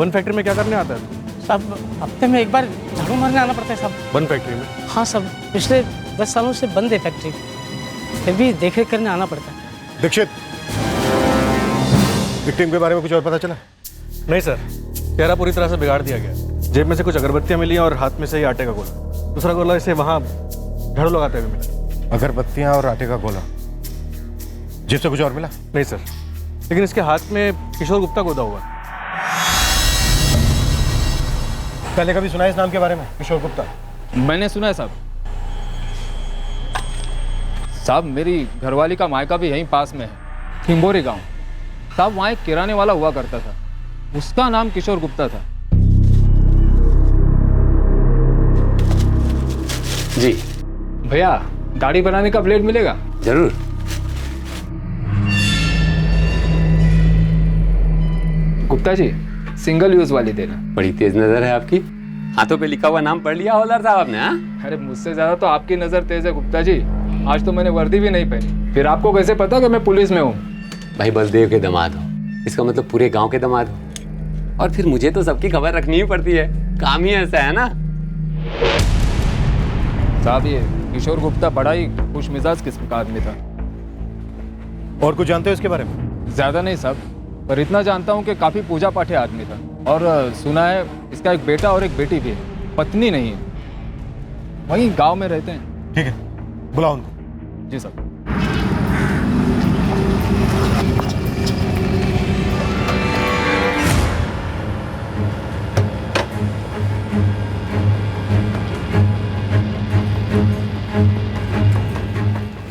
One factory में क्या करने आता है? साहब हफ्ते में एक बार झाड़ू मारने आना पड़ता है साहब। वन फैक्ट्री में? हाँ साहब, पिछले 10 सालों से बंद है फैक्ट्री, फिर भी देख रेख करने आना पड़ता है। दीक्षित, विक्टिम के बारे में कुछ और पता चला? नहीं सर, चेहरा पूरी तरह से बिगाड़ दिया गया। जेब में से कुछ अगरबत्तियां मिली और हाथ में से ही आटे का गोला। दूसरा गोला इसे वहां झाड़ू लगाते हुए मिला। अगरबत्तियां और आटे का गोला। जेब से कुछ और मिला? नहीं सर, लेकिन इसके हाथ में किशोर गुप्ता गोदा हुआ। पहले कभी सुना है इस नाम के बारे में, किशोर गुप्ता? मैंने सुना है साहब। साहब मेरी घरवाली का मायका भी यहीं पास में है, खिंबोरी गांव। साहब वहाँ एक किराने वाला हुआ करता था, उसका नाम किशोर गुप्ता था। जी भैया, दाढ़ी बनाने का ब्लेड मिलेगा? जरूर। गुप्ता जी, सिंगल यूज वाली देना। बड़ी तेज नजर है आपकी। हाथों पे लिखा हुआ नाम पढ़ लिया हवलदार साहब आपने? हाँ, अरे मुझसे ज्यादा तो आपकी नजर तेज है गुप्ता जी। आज तो मैंने वर्दी भी नहीं पहनी, फिर आपको कैसे पता कि मैं पुलिस में हूँ? भाई बलदेव के दामाद हो, इसका मतलब पूरे गांव के दामाद हो। और फिर मुझे तो सबकी खबर रखनी ही पड़ती है, काम ही ऐसा है ना। साहब ये किशोर गुप्ता बड़ा ही खुश मिजाज किस्म का आदमी था। और कुछ जानते हो इसके बारे में? ज्यादा नहीं साहब, पर इतना जानता हूँ कि काफी पूजा पाठी आदमी था। और सुना है इसका एक बेटा और एक बेटी भी है, पत्नी नहीं है। वहीं गांव में रहते हैं। ठीक है, बुलाओ उनको। जी साहब।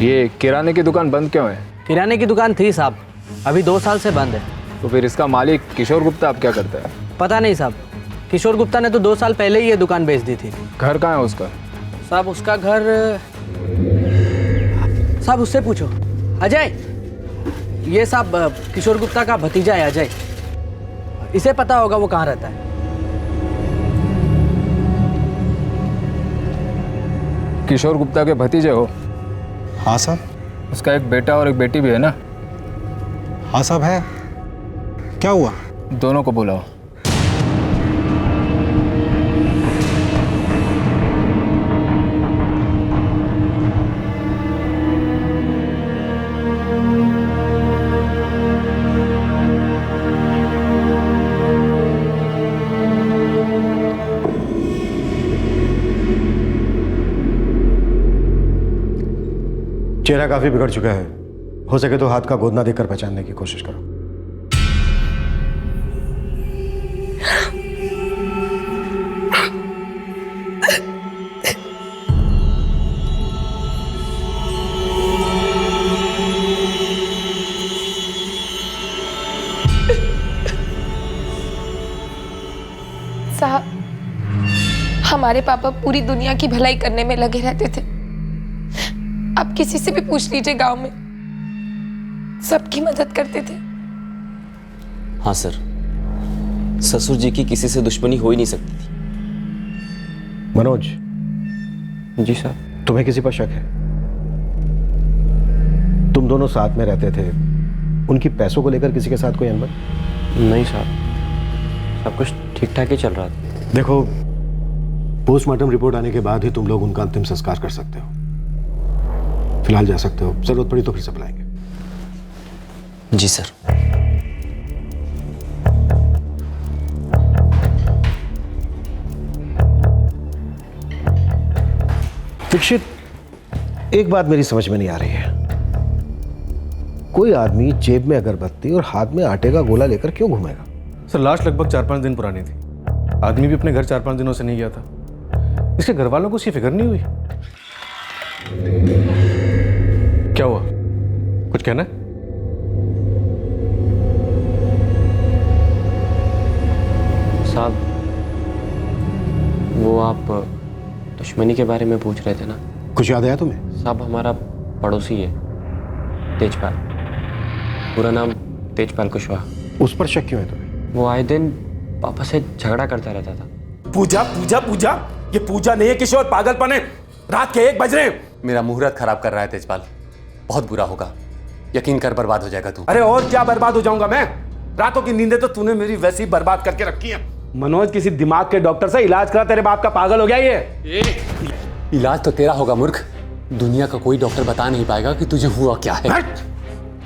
ये किराने की दुकान बंद क्यों है? किराने की दुकान थी साहब, अभी 2 साल से बंद है। तो फिर इसका मालिक किशोर गुप्ता अब क्या करता है? पता नहीं साहब, किशोर गुप्ता ने तो 2 साल पहले ही ये दुकान बेच दी थी। घर कहाँ है उसका? साहब उसका घर, साहब उससे पूछो। अजय, ये साहब किशोर गुप्ता का भतीजा है अजय, इसे पता होगा वो कहाँ रहता है। किशोर गुप्ता के भतीजे हो? हाँ साहब। उसका एक बेटा और एक बेटी भी है ना? हाँ साहब है। क्या हुआ? दोनों को बुलाओ। चेहरा काफी बिगड़ चुका है, हो सके तो हाथ का गोदना देकर पहचानने की कोशिश करो। साहब, हमारे पापा पूरी दुनिया की भलाई करने में लगे रहते थे। आप किसी से भी पूछ लीजिए, गांव में सबकी मदद करते थे। हाँ सर, ससुर जी की किसी से दुश्मनी हो ही नहीं सकती थी। मनोज। जी सर। तुम्हें किसी पर शक है? तुम दोनों साथ में रहते थे, उनकी पैसों को लेकर किसी के साथ कोई अनबन? नहीं साहब, सब कुछ ठीक ठाक ही चल रहा था। देखो, पोस्टमार्टम रिपोर्ट आने के बाद ही तुम लोग उनका अंतिम संस्कार कर सकते हो। फिलहाल जा सकते हो, जरूरत पड़ी तो फिर से बुलाएंगे। जी सर। दीक्षित, एक बात मेरी समझ में नहीं आ रही है। कोई आदमी जेब में अगरबत्ती और हाथ में आटे का गोला लेकर क्यों घूमेगा? सर लाश लगभग 4-5 दिन पुरानी थी। आदमी भी अपने घर 4-5 दिनों से नहीं गया था। इसके घर वालों को उसकी फिक्र नहीं हुई? क्या हुआ, कुछ कहना है? साहब, वो आप दुश्मनी के बारे में पूछ रहे थे ना? कुछ याद आया तुम्हें? साहब हमारा पड़ोसी है तेजपाल, पूरा नाम तेजपाल कुशवाहा। उस पर शक क्यों है तुम्हें? वो आए दिन पापा से झगड़ा करता रहता था। पूजा पूजा पूजा, ये पूजा नहीं है किशोर, पागलपन है। रात के 1 बज रहे हैं। मेरा मुहूर्त खराब कर रहा है तेजपाल, बहुत बुरा होगा। यकीन कर बर्बाद हो जाएगा तू। अरे और क्या बर्बाद हो जाऊंगा मैं? रातों की नींदें तो तूने मेरी वैसे ही बर्बाद करके रखी है। मनोज, किसी दिमाग के डॉक्टर से इलाज करा, तेरे बाप का पागल हो गया ये। इलाज तो तेरा होगा मूर्ख। दुनिया का कोई डॉक्टर बता नहीं पाएगा कि तुझे हुआ क्या है।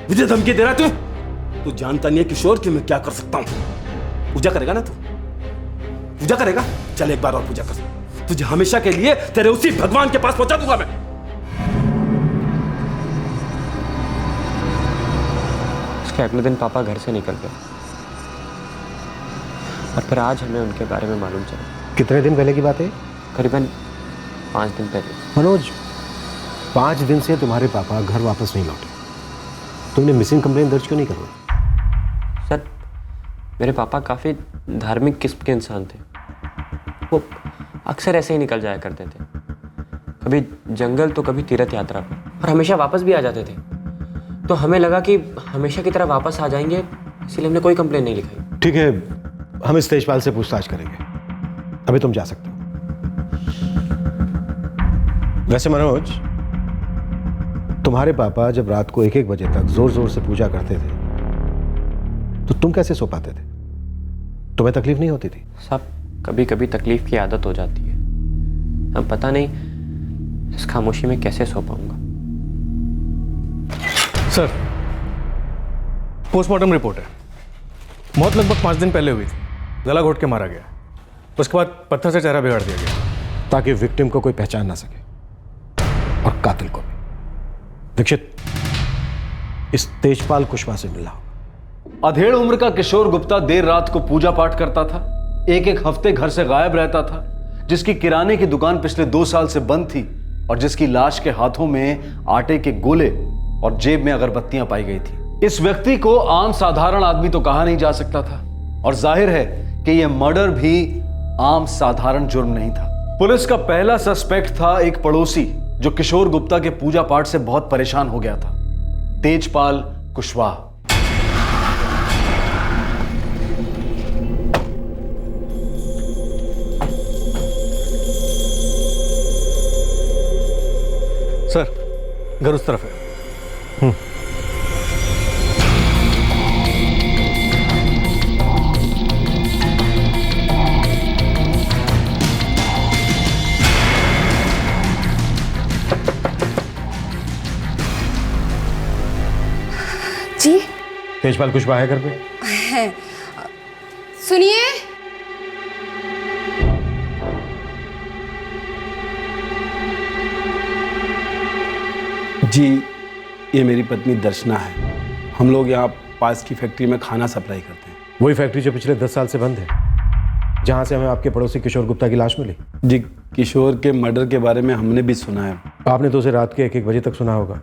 मुझे धमकी दे रहा तू? तू जानता नहीं है किशोर कि मैं क्या कर सकता हूं। पूजा करेगा ना तू? पूजा करेगा? चल एक बार और पूजा कर। तुझे हमेशा के लिए तेरे उसी भगवान के पास पहुंचा दूंगा मैं। उसके अगले दिन पापा घर से निकल गए और फिर आज हमें उनके बारे में मालूम चला। कितने दिन पहले की बात है? करीबन 5 दिन पहले। मनोज, 5 दिन से तुम्हारे पापा घर वापस नहीं लौटे। तुमने मिसिंग कंप्लेंट दर्ज क्यों नहीं करवाई? सर, मेरे पापा काफ़ी धार्मिक किस्म के इंसान थे। वो अक्सर ऐसे ही निकल जाया करते थे, कभी जंगल तो कभी तीर्थ यात्रा पर, और हमेशा वापस भी आ जाते थे। तो हमें लगा कि हमेशा की तरह वापस आ जाएंगे, इसलिए हमने कोई कंप्लेंट नहीं लिखाई। ठीक है, हम इस तेजपाल से पूछताछ करेंगे। अभी तुम जा सकते हो। वैसे मनोज, तुम्हारे पापा जब रात को 1-1 बजे तक जोर जोर से पूजा करते थे तो तुम कैसे सो पाते थे? तुम्हें तकलीफ नहीं होती थी? साहब, कभी कभी तकलीफ की आदत हो जाती है। अब पता नहीं इस खामोशी में कैसे सो पाऊंगा। सर, पोस्टमार्टम रिपोर्ट है। मौत लगभग 5 दिन पहले हुई थी। गला घोट के मारा गया। उसके बाद पत्थर से चेहरा बिगाड़ दिया गया ताकि विक्टिम को कोई पहचान ना सके और कातिल को भी। दीक्षित, इस तेजपाल कुशवाहा से मिला। अधेड़ उम्र का किशोर गुप्ता देर रात को पूजा पाठ करता था, एक हफ्ते घर से गायब रहता था, जिसकी किराने की दुकान पिछले 2 साल से बंद थी और जिसकी लाश के हाथों में आटे के गोले और जेब में अगरबत्तियां पाई गई थी। इस व्यक्ति को आम साधारण आदमी तो कहा नहीं जा सकता था और जाहिर है कि यह मर्डर भी आम साधारण जुर्म नहीं था। पुलिस का पहला सस्पेक्ट था एक पड़ोसी जो किशोर गुप्ता के पूजा पाठ से बहुत परेशान हो गया था, तेजपाल कुशवाहा। सर, घर उस तरफ है। जी, तेजपाल कुशवाहा है घर पे? है। सुनिए, जी, ये मेरी पत्नी दर्शना है। हम लोग यहाँ पास की फैक्ट्री में खाना सप्लाई करते हैं। वही फैक्ट्री जो पिछले 10 साल से बंद है, जहां से हमें आपके पड़ोसी किशोर गुप्ता की लाश मिली। जी, किशोर के मर्डर के बारे में हमने भी सुना है। आपने तो उसे रात के 1-1 बजे तक सुना होगा,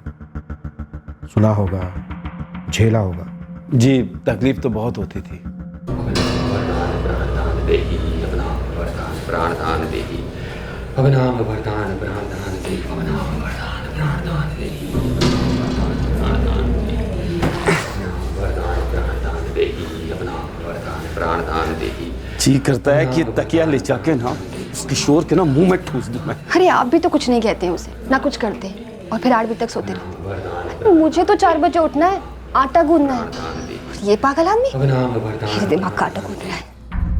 झेला होगा। जी, तकलीफ तो बहुत होती थी। जी करता है कि तकिया ले जाके ना उस किशोर के ना मुंह में ठूस दूं मैं। अरे आप भी तो कुछ नहीं कहते हैं उसे, ना कुछ करते हैं और फिर 8 बजे तक सोते रहते। मुझे तो 4 बजे उठना है, आटा गूंदना है। ये पागल आदमी मेरे दिमाग का आटा गूंद रहा है।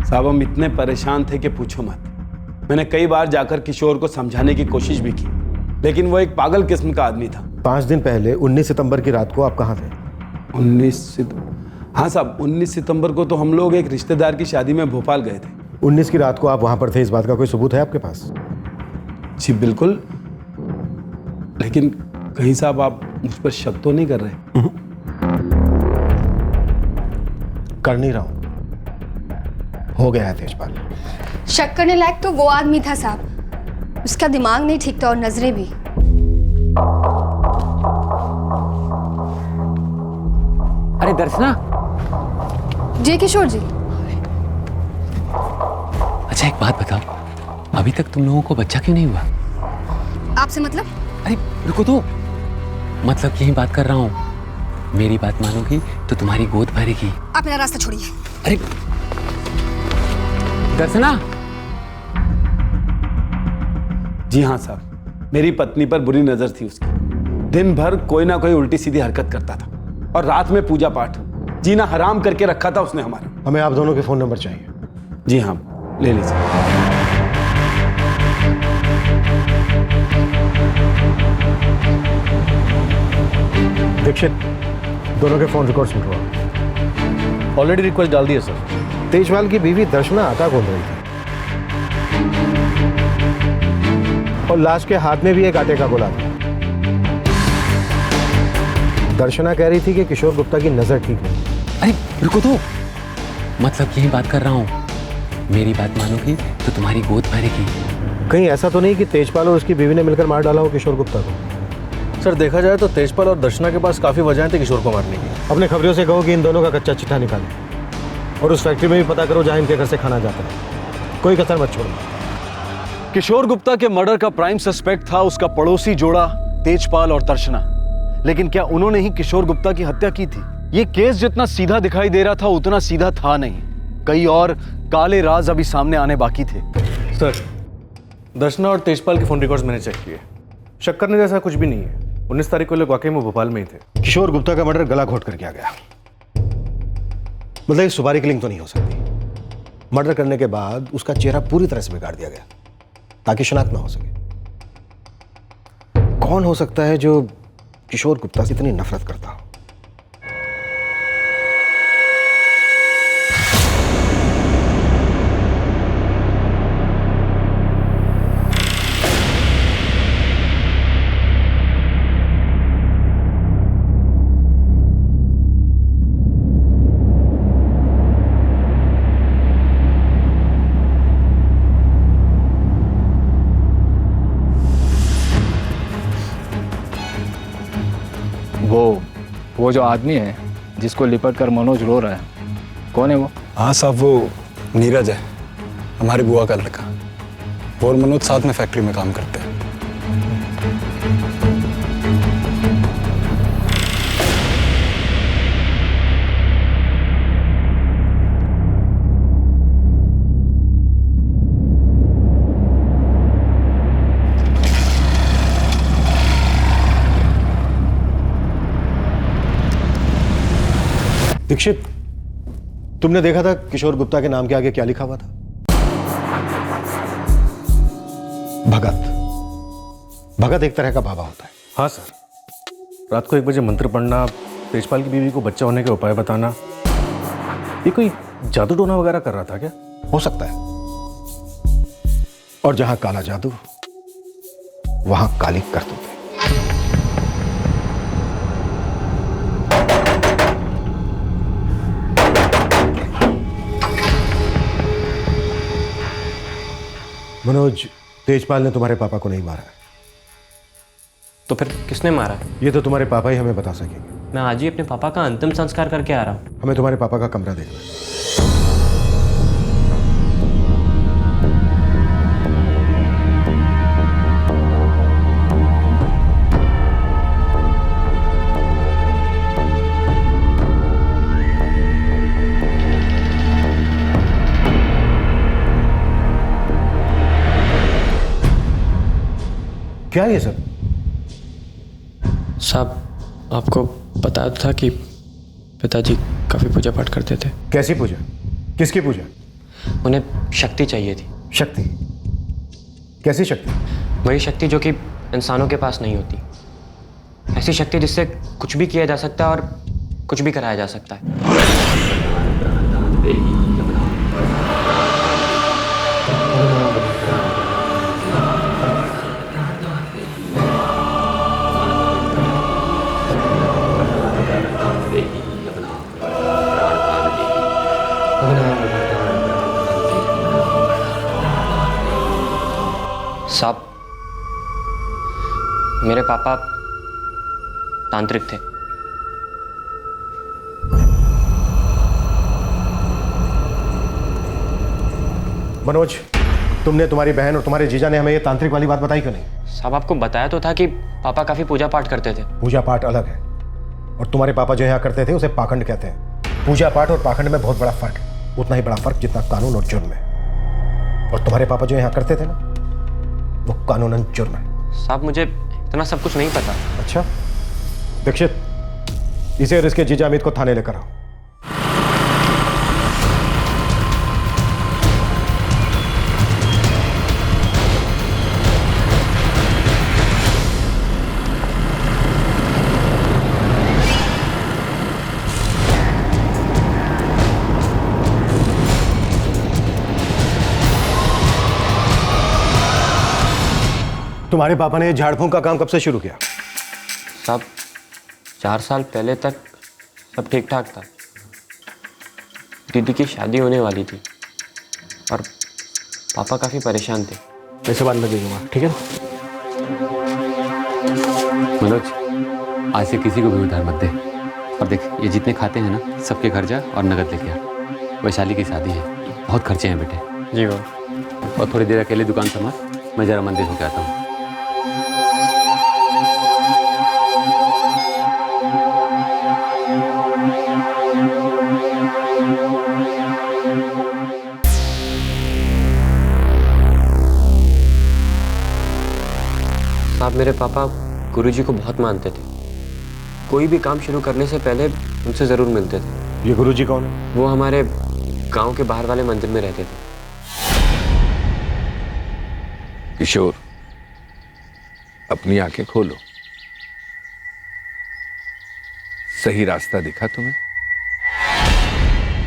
साहब, हम इतने परेशान थे कि पूछो मत। मैंने कई बार जाकर किशोर को समझाने की कोशिश भी की, लेकिन वो एक पागल किस्म का आदमी था। 5 दिन पहले 19 सितंबर की रात को आप कहाँ थे? 19 हाँ साहब, 19 सितंबर को तो हम लोग एक रिश्तेदार की शादी में भोपाल गए थे। 19 की रात को आप वहां पर थे, इस बात का कोई सबूत है आपके पास? जी बिल्कुल, लेकिन कहीं साहब आप मुझ पर शक तो नहीं कर रहे? कर नहीं रहा हूं, हो गया है तेजपाल। शक करने लायक तो वो आदमी था साहब, उसका दिमाग नहीं ठीक था और नजरें भी। अरे दर्शना। जी किशोर जी। अच्छा एक बात बताओ, अभी तक तुम लोगों को बच्चा क्यों नहीं हुआ? आपसे मतलब? अरे रुको तो, मतलब यही बात कर रहा हूँ। मेरी बात मानोगी तो तुम्हारी गोद भरेगी। आप मेरा रास्ता छोड़िए। अरे दर्शना। जी हाँ साहब, मेरी पत्नी पर बुरी नजर थी उसकी। दिन भर कोई ना कोई उल्टी सीधी हरकत करता था और रात में पूजा पाठ। जीना हराम करके रखा था उसने हमारा। हमें आप दोनों के फोन नंबर चाहिए। जी हाँ, ले लीजिए। दीक्षित, दोनों के फोन रिकॉर्ड्स मिलवाओ। ऑलरेडी रिक्वेस्ट डाल दी है सर। तेजपाल की बीवी दर्शना आटा गूंद रही थी और लाश के हाथ में भी एक आटे का गोला था। दर्शना कह रही थी कि किशोर गुप्ता की नजर ठीक नहीं। अरे रुको तो, मतलब यही बात कर रहा हूँ। मेरी बात मानोगी तो तुम्हारी गोद भरेगी। कहीं ऐसा तो नहीं कि तेजपाल और उसकी बीवी ने मिलकर मार डाला हो किशोर गुप्ता को? सर देखा जाए तो तेजपाल और दर्शना के पास काफ़ी वजहें थी किशोर को मारने की। अपने खबरियों से कहो कि इन दोनों का कच्चा चिट्ठा निकालें और उस फैक्ट्री में भी पता करो जहां इनके घर से खाना जाता है। कोई कसर मत छोड़ो। किशोर गुप्ता के मर्डर का प्राइम सस्पेक्ट था उसका पड़ोसी जोड़ा तेजपाल और दर्शना, लेकिन क्या उन्होंने ही किशोर गुप्ता की हत्या की थी? ये केस जितना सीधा दिखाई दे रहा था उतना सीधा था नहीं। कई और काले राज अभी सामने आने बाकी थे। सर, दर्शना और तेजपाल के फोन रिकॉर्ड्स मैंने चेक किए। शक करने जैसा कुछ भी नहीं है। 19 तारीख को लोग वाकई में भोपाल में ही थे। किशोर गुप्ता का मर्डर गला घोट कर किया गया। मतलब सुपारी किलिंग तो नहीं हो सकती। मर्डर करने के बाद उसका चेहरा पूरी तरह से बिगाड़ दिया गया ताकि शनाख्त ना हो सके। कौन हो सकता है जो किशोर गुप्ता से इतनी नफरत करता हो? वो जो आदमी है जिसको लिपट कर मनोज रो रहा है, कौन है वो? हाँ साहब, वो नीरज है, हमारी बुआ का लड़का। वो और मनोज साथ में फैक्ट्री में काम करते हैं। दीक्षित, तुमने देखा था किशोर गुप्ता के नाम के आगे क्या लिखा हुआ था? भगत। भगत एक तरह का बाबा होता है। हाँ सर, रात को 1 बजे मंत्र पढ़ना, तेजपाल की बीवी को बच्चा होने के उपाय बताना, ये कोई जादू टोना वगैरह कर रहा था क्या? हो सकता है। और जहां काला जादू वहां काली करतूत। मनोज, तेजपाल ने तुम्हारे पापा को नहीं मारा है। तो फिर किसने मारा है? ये तो तुम्हारे पापा ही हमें बता सकेंगे। मैं आज ही अपने पापा का अंतिम संस्कार करके आ रहा हूँ। हमें तुम्हारे पापा का कमरा देखना है। क्या है ये सब? साहब, आपको पता था कि पिताजी काफ़ी पूजा पाठ करते थे। कैसी पूजा? किसकी पूजा? उन्हें शक्ति चाहिए थी। शक्ति? कैसी शक्ति? वही शक्ति जो कि इंसानों के पास नहीं होती। ऐसी शक्ति जिससे कुछ भी किया जा सकता है और कुछ भी कराया जा सकता है। साहब, मेरे पापा तांत्रिक थे। मनोज, तुमने, तुम्हारी बहन और तुम्हारे जीजा ने हमें ये तांत्रिक वाली बात बताई क्यों नहीं? साहब, आपको बताया तो था कि पापा काफी पूजा पाठ करते थे। पूजा पाठ अलग है और तुम्हारे पापा जो यहाँ करते थे उसे पाखंड कहते हैं। पूजा पाठ और पाखंड में बहुत बड़ा फर्क है, उतना ही बड़ा फर्क जितना कानून और जुर्म है। और तुम्हारे पापा जो यहाँ करते थे ना, वो कानूनन जुर्म है। साहब, मुझे इतना सब कुछ नहीं पता। अच्छा, दीक्षित, इसे और इसके जीजा अमित को थाने लेकर आओ। तुम्हारे पापा ने झाड़ फूंक का काम कब से शुरू किया? साहब 4 साल पहले तक सब ठीक ठाक था। दीदी की शादी होने वाली थी और पापा काफ़ी परेशान थे। ऐसे बात लगेगा, ठीक है ना? मनोज, आज से किसी को भी उधार मत दे। और देख, ये जितने खाते हैं ना, सबके घर जा और नगद लेके आ। वैशाली की शादी है, बहुत खर्चे हैं बेटे। जी बाबा। और थोड़ी देर अकेले दुकान संभाल, मैं जरा मंदिर होके आता हूँ। साहब मेरे पापा गुरुजी को बहुत मानते थे। कोई भी काम शुरू करने से पहले उनसे ज़रूर मिलते थे। ये गुरुजी कौन है? वो हमारे गांव के बाहर वाले मंदिर में रहते थे। किशोर, अपनी आंखें खोलो। सही रास्ता दिखा तुम्हें?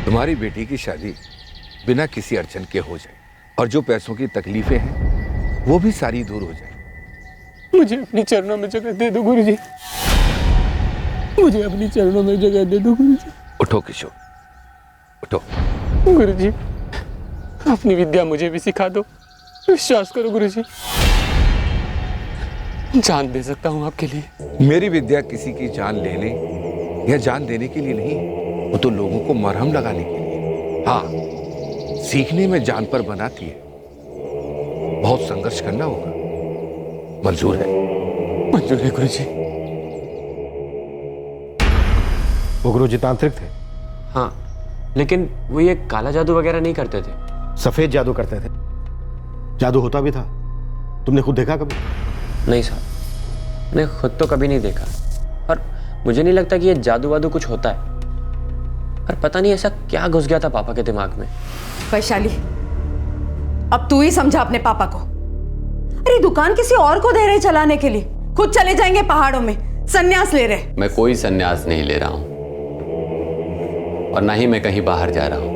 तुम्हारी बेटी की शादी बिना किसी अड़चन के हो जाए और जो पैसों की तकलीफें हैं वो भी सारी दूर हो जाए। मुझे अपनी चरणों में जगह दे दो गुरुजी। मुझे अपनी चरणों में जगह दे दो गुरुजी। उठो किशोर, उठो। गुरुजी, अपनी विद्या मुझे भी सिखा दो। विश्वास करो गुरुजी, जान दे सकता हूँ आपके लिए। मेरी विद्या किसी की जान लेने या जान देने के लिए नहीं, वो तो लोगों को मरहम लगाने के लिए। हाँ, सीखने में जान पर बनाती है। बहुत संघर्ष करना होगा। मंजूर है? मंजूर है गुरुजी। वो गुरुजी तांत्रिक थे? हाँ, लेकिन वो ये काला जादू वगैरह नहीं करते थे। सफेद जादू करते थे? जादू होता भी था? तुमने खुद देखा कभी? नहीं साहब, मैंने खुद तो कभी नहीं देखा और मुझे नहीं लगता कि ये जादू वादू कुछ होता है। पर पता नहीं ऐसा क्या घुस गया था पापा के दिमाग में। वैशाली, अब तू ही समझा अपने पापा को। अरे दुकान किसी और को दे रहे चलाने के लिए, खुद चले जाएंगे पहाड़ों में, संन्यास ले रहे। मैं कोई संन्यास नहीं ले रहा हूं और ना ही मैं कहीं बाहर जा रहा हूं।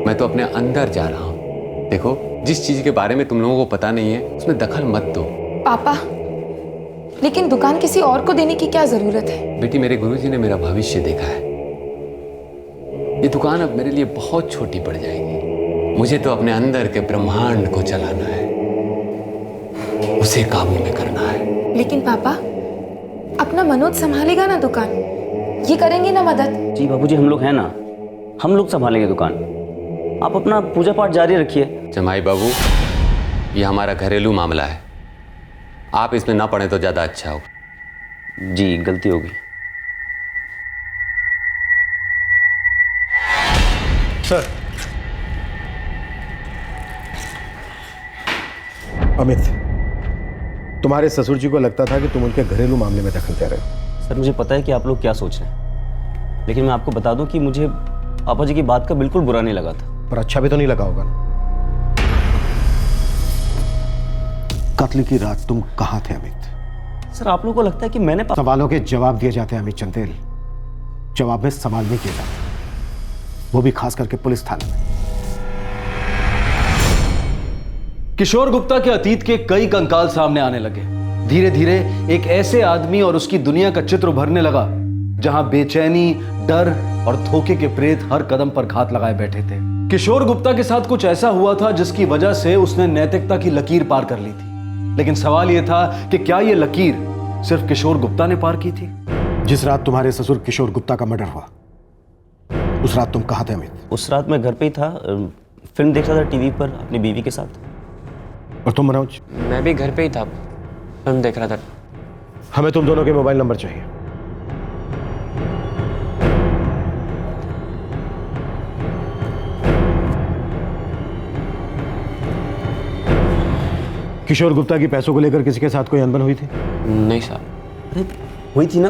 मैं तो अपने अंदर जा रहा हूं। देखो, जिस चीज के बारे में तुम लोगों को पता नहीं है उसमें दखल मत दो। पापा, लेकिन दुकान किसी और को देने की क्या जरूरत है? बेटी, मेरे गुरुजी ने मेरा भविष्य देखा है। ये दुकान अब मेरे लिए बहुत छोटी पड़ जाएगी। मुझे तो अपने अंदर के ब्रह्मांड को चलाना है, उसे काबू में करना है। लेकिन पापा, अपना मनोज संभालेगा ना दुकान? ये करेंगे ना मदद? जी बाबूजी, हम लोग हैं ना, हम लोग संभालेंगे दुकान। आप अपना पूजा पाठ जारी रखिए। जमाई बाबू, ये हमारा घरेलू मामला है, आप इसमें ना पड़े तो ज्यादा अच्छा होगा। जी, गलती होगी। सर, अमित, तुम्हारे ससुर जी को लगता था कि तुम उनके घरेलू मामले में दखल दे रहे हो। सर, मुझे पता है कि आप लोग क्या सोच रहे हैं, लेकिन मैं आपको बता दूं कि मुझे पापा जी की बात का बिल्कुल बुरा नहीं लगा था। पर अच्छा भी तो नहीं लगा होगा ना? कत्ल की रात तुम कहां थे अमित? सर, आप लोगों को लगता है कि मैंने सवालों के जवाब दिए जाते हैं अमित चंदेल, जवाब में सवाल नहीं किए जाते, वो भी खास करके पुलिस थाने में। किशोर गुप्ता के अतीत के कई कंकाल सामने आने लगे। धीरे धीरे एक ऐसे आदमी और उसकी दुनिया का चित्र उभरने लगा जहां बेचैनी, डर और धोखे के प्रेत हर कदम पर घात लगाए बैठे थे। किशोर गुप्ता के साथ कुछ ऐसा हुआ था जिसकी वजह से उसने नैतिकता की लकीर पार कर ली थी। लेकिन सवाल यह था कि क्या यह लकीर सिर्फ किशोर गुप्ता ने पार की थी? जिस रात तुम्हारे ससुर किशोर गुप्ता का मर्डर हुआ, उस रात तुम कहां थे अमित? उस रात मैं घर पे ही था, फिल्म देख रहा था टीवी पर अपनी बीवी के साथ। और तुम मनोज? मैं भी घर पे ही था, फिल्म देख रहा था। हमें तुम दोनों के मोबाइल नंबर चाहिए। किशोर गुप्ता की पैसों को लेकर किसी के साथ कोई अनबन हुई थी? नहीं साहब। अरे हुई थी ना।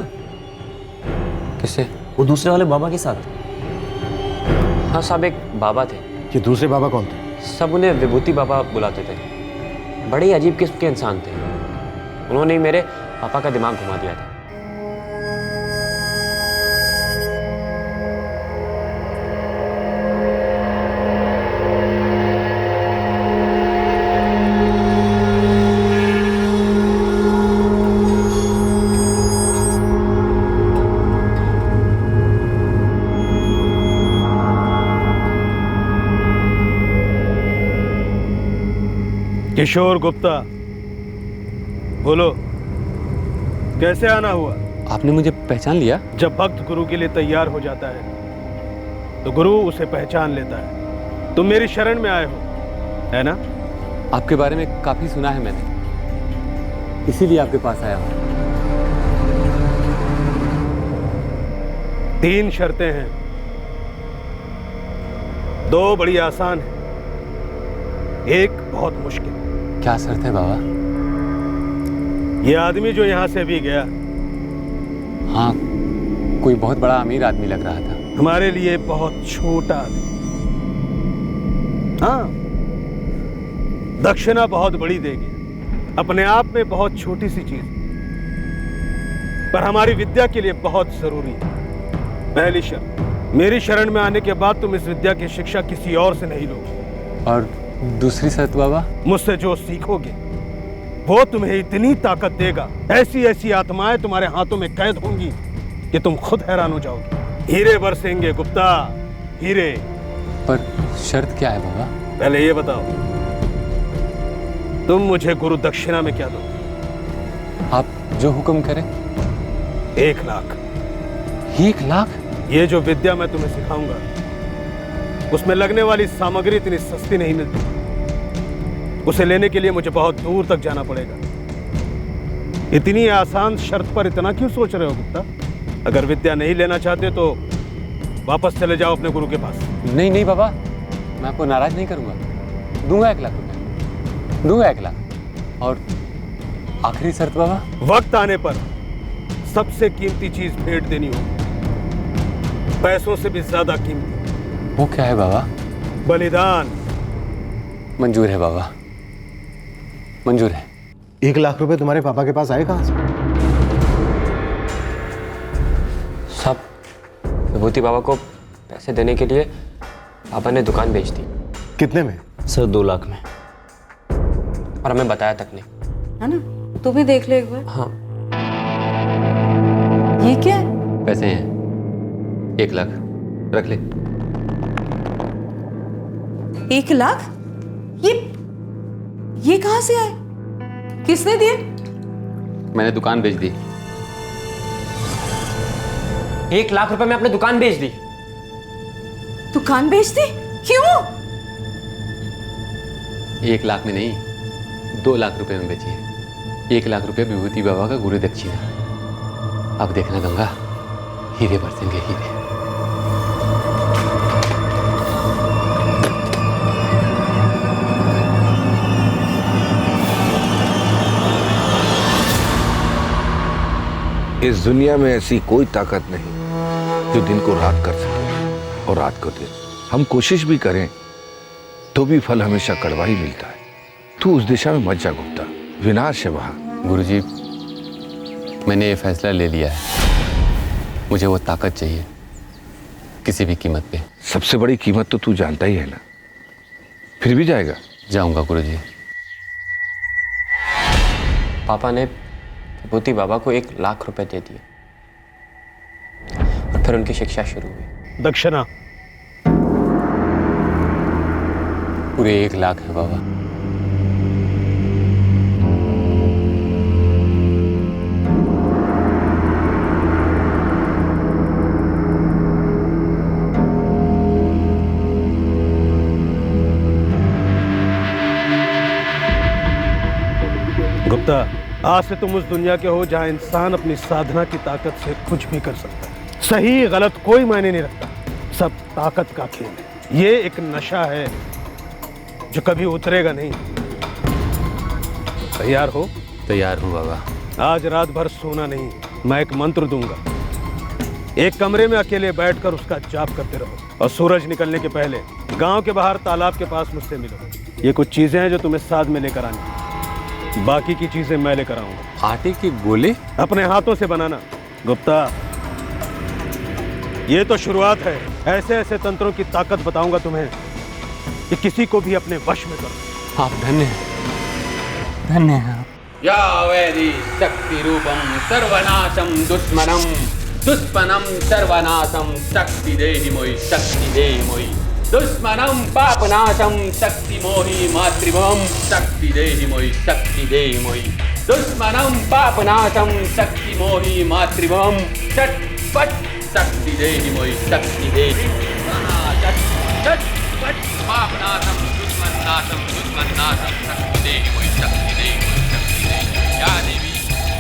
किससे? वो दूसरे वाले बाबा के साथ। हाँ साहब, एक बाबा थे। ये दूसरे बाबा कौन थे? सब उन्हें विभूति बाबा बुलाते थे। बड़े अजीब किस्म के इंसान थे। उन्होंने ही मेरे पापा का दिमाग घुमा दिया था। किशोर गुप्ता, बोलो कैसे आना हुआ? आपने मुझे पहचान लिया? जब भक्त गुरु के लिए तैयार हो जाता है तो गुरु उसे पहचान लेता है। तुम मेरी शरण में आए हो, है ना? आपके बारे में काफी सुना है मैंने, इसीलिए आपके पास आया हूं। 3 शर्तें हैं, 2 बड़ी आसान है, एक बहुत मुश्किल। क्या शर्त है बाबा? ये आदमी जो यहां से भी गया, हाँ, कोई बहुत बड़ा अमीर आदमी लग रहा था। हमारे लिए बहुत छोटा आदमी। हाँ, दक्षिणा बहुत बड़ी देगी, अपने आप में बहुत छोटी सी चीज, पर हमारी विद्या के लिए बहुत जरूरी है। पहली शर्त, मेरी शरण में आने के बाद तुम इस विद्या की शिक्षा किसी और से नहीं लोगे। और दूसरी शर्त बाबा? मुझसे जो सीखोगे वो तुम्हें इतनी ताकत देगा, ऐसी ऐसी आत्माएं तुम्हारे हाथों में कैद होंगी कि तुम खुद हैरान हो जाओगे। हीरे बरसेंगे गुप्ता, हीरे। पर शर्त क्या है बाबा? पहले ये बताओ, तुम मुझे गुरु दक्षिणा में क्या दोगे? आप जो हुक्म करें। 1 लाख। 1 लाख? ये जो विद्या मैं तुम्हें सिखाऊंगा, उसमें लगने वाली सामग्री इतनी सस्ती नहीं मिलती। उसे लेने के लिए मुझे बहुत दूर तक जाना पड़ेगा। इतनी आसान शर्त पर इतना क्यों सोच रहे हो गुप्ता? अगर विद्या नहीं लेना चाहते तो वापस चले जाओ अपने गुरु के पास। नहीं नहीं बाबा, मैं आपको नाराज नहीं करूंगा। दूंगा 1 लाख रुपए, दूंगा 1 लाख। और आखिरी शर्त बाबा? वक्त आने पर सबसे कीमती चीज भेंट देनी होगी, पैसों से भी ज्यादा कीमती। वो क्या है बाबा? बलिदान। मंजूर है बाबा, मंजूर है। 1 लाख रुपए तुम्हारे पापा के पास आए कहां से? सब विभूति बाबा को पैसे देने के लिए पापा ने दुकान बेच दी। कितने में? सर 2 लाख में। और हमें बताया तक नहीं। है ना? तू भी देख ले एक बार। हाँ। ये क्या है? पैसे हैं 1 लाख, रख ले। 1 लाख? ये कहां से आए? किसने दिए? मैंने दुकान बेच दी। 1 लाख रुपए में आपने दुकान बेच दी? दुकान बेच दी? क्यों? 1 लाख में नहीं, 2 लाख रुपए में बेची है। 1 लाख रुपए विभूति बाबा का गुरु दक्षिणा। अब देखना गंगा, हीरे बरसेंगे हीरे। इस दुनिया में ऐसी कोई ताकत नहीं जो दिन को रात कर सके और रात को दिन। हम कोशिश भी करें तो भी फल हमेशा कड़वा ही मिलता है। तू उस दिशा में मत जा गुप्ता, विनाश है वहां। गुरुजी, मैंने ये फैसला ले लिया है। मुझे वो ताकत चाहिए, किसी भी कीमत पे। सबसे बड़ी कीमत तो तू जानता ही है ना, फिर भी जाएगा? जाऊंगा गुरुजी। पापा ने विभूति बाबा को 1 लाख रुपए दे दिए और फिर उनकी शिक्षा शुरू हुई। दक्षिणा पूरे 1 लाख है बाबा। गुप्ता, आज से तुम उस दुनिया के हो जहां इंसान अपनी साधना की ताकत से कुछ भी कर सकता है। सही गलत कोई मायने नहीं रखता, सब ताकत का खेल है। ये एक नशा है जो कभी उतरेगा नहीं। तैयार हो? तैयार हूँ बाबा। आज रात भर सोना नहीं, मैं एक मंत्र दूंगा। एक कमरे में अकेले बैठकर उसका जाप करते रहो और सूरज निकलने के पहले गांव के बाहर तालाब के पास मुझसे मिलो। ये कुछ चीजें हैं जो तुम्हें साथ में लेकर आनी, बाकी की चीजें मैं लेकर आऊंगा। आटे के गोले? अपने हाथों से बनाना। गुप्ता, ये तो शुरुआत है। ऐसे ऐसे तंत्रों की ताकत बताऊंगा तुम्हें कि किसी को भी अपने वश में करो। आप धन्य हैं, धन्य हैं। या वैदि शक्ति रूपम सर्वनाशम दुष्मनम दुष्मनम सर्वनाशम शक्ति देहि मोई, शक्ति देहि मोई। दुष्मनं पापनाशं शक्ति मोहि मातृभवं शक्ति देहि मोहि शक्ति देहि मोहि दुष्मनं पापनाशं शक्ति मोहि मातृभवं झटपट शक्ति देहि मोहि शक्ति देहि झटपट पापनाशं दुष्मन्नाशं शक्ति देहि मोहि शक्ति देहि मोहि शक्ति देहि या देवी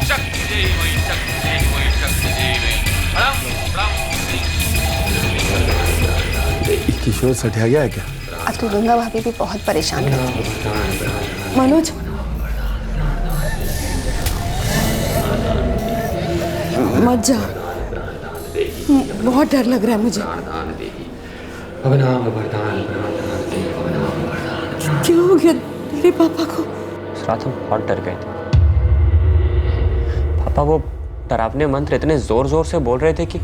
शक्ति देहि मोहि शक्ति देहि मोहि शक्ति देहि मोहि प्रणाम प्रणाम। किशोर सठिया गया है क्या? आजकल गंगा भाभी भी बहुत परेशान रहती है। मनोज, मत जा, बहुत डर लग रहा है मुझे। क्या हो गया तेरे पापा को? उस रात हम बहुत डर गए थे। पापा वो डरावने मंत्र इतने जोर जोर से बोल रहे थे कि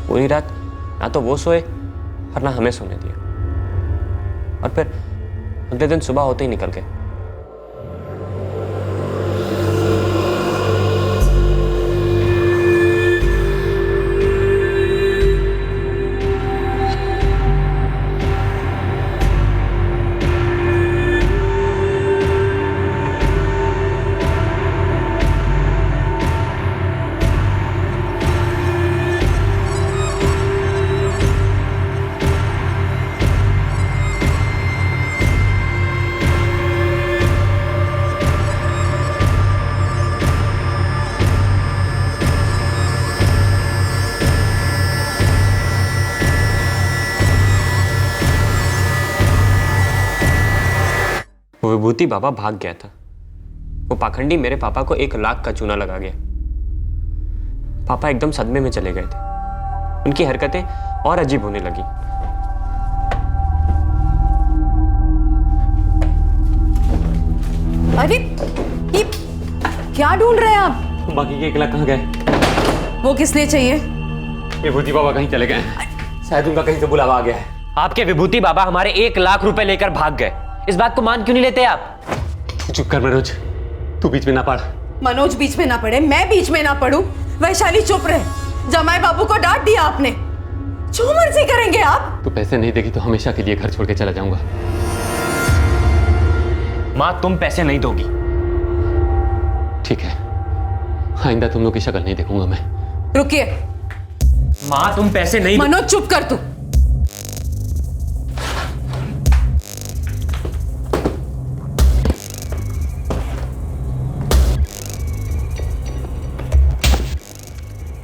पूरी रात ना तो वो सोए और ना हमें सोने दिया, और फिर अगले दिन सुबह होते ही निकल गए। वो विभूति बाबा भाग गया था। वो पाखंडी मेरे पापा को 1 लाख का चूना लगा गया। पापा एकदम सदमे में चले गए थे। उनकी हरकतें और अजीब होने लगी। अरे ये क्या ढूंढ रहे हैं आप? बाकी के 1 लाख कहाँ गए? वो किस लिए चाहिए? विभूति बाबा कहीं चले गए, शायद उनका कहीं से बुलावा आ गया है। आपके विभूति बाबा हमारे 1 लाख रुपए लेकर भाग गए। इस बात को मान क्यों नहीं लेते आप? चुप कर मनोज, तू बीच में ना पड़। मनोज बीच में ना पड़े, मैं बीच में ना पड़ूं। वैशाली चुप रहे। जमाई बाबू को डांट दिया आपने। जो मर्जी करेंगे आप। तू पैसे नहीं देगी तो हमेशा के लिए घर छोड़ के चला जाऊंगा। माँ तुम पैसे नहीं दोगी। ठीक है, आइंदा तुम लोग की शक्ल नहीं देखूंगा मैं। रुकिए। माँ तुम पैसे नहीं। मनोज चुप कर तू।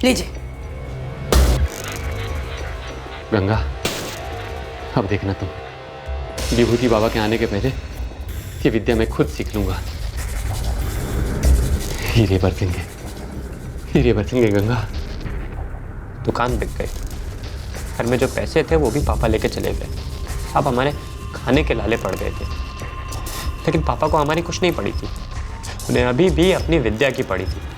लीजिए। गंगा, अब देखना तुम, विभूति बाबा के आने के पहले ये विद्या मैं खुद सीख लूंगा। हीरे बरसेंगे, हीरे बरसेंगे गंगा। दुकान बिक गई। घर में जो पैसे थे वो भी पापा लेके चले गए। अब हमारे खाने के लाले पड़ गए थे। लेकिन पापा को हमारी कुछ नहीं पड़ी थी। उन्हें अभी भी अपनी विद्या की पड़ी थी।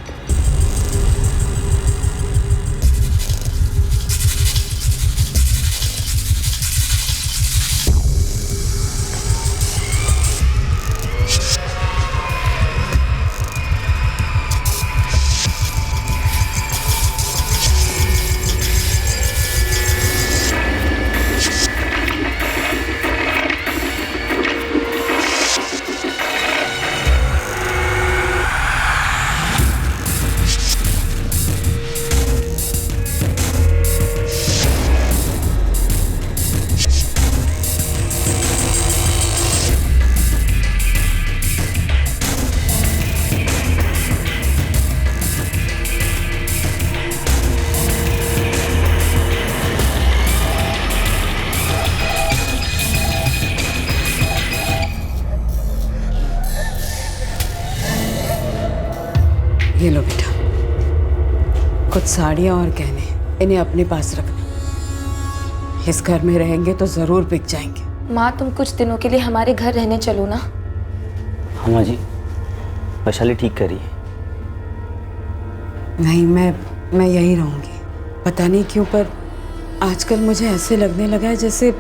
ये लो बेटा, कुछ साड़ियाँ और गहने, इन्हें अपने पास रखना। इस घर में रहेंगे तो जरूर बिक जाएंगे। माँ तुम कुछ दिनों के लिए हमारे घर रहने चलो ना। हाँ माँ जी, वैशाली ठीक कर रही है। नहीं, मैं यहीं रहूंगी। पता नहीं क्यों पर आजकल मुझे ऐसे लगने लगा है जैसे